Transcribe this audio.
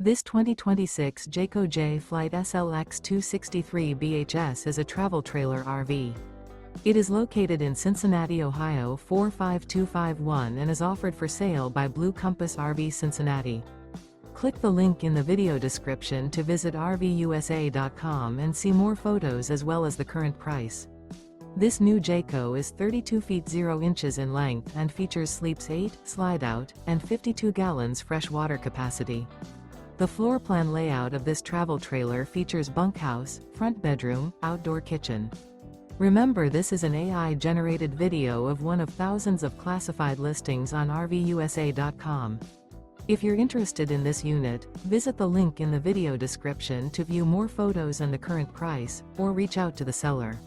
This 2026 Jayco Jay Flight SLX 263 BHS is a travel trailer RV. It is located in Cincinnati, Ohio 45251 and is offered for sale by Blue Compass RV Cincinnati. Click the link in the video description to visit RVUSA.com and see more photos as well as the current price. This new Jayco is 32 feet 0 inches in length and features sleeps 8, slide-out, and 52 gallons fresh water capacity. The floor plan layout of this travel trailer features bunkhouse, front bedroom, outdoor kitchen. Remember, this is an AI-generated video of one of thousands of classified listings on RVUSA.com. If you're interested in this unit, visit the link in the video description to view more photos and the current price, or reach out to the seller.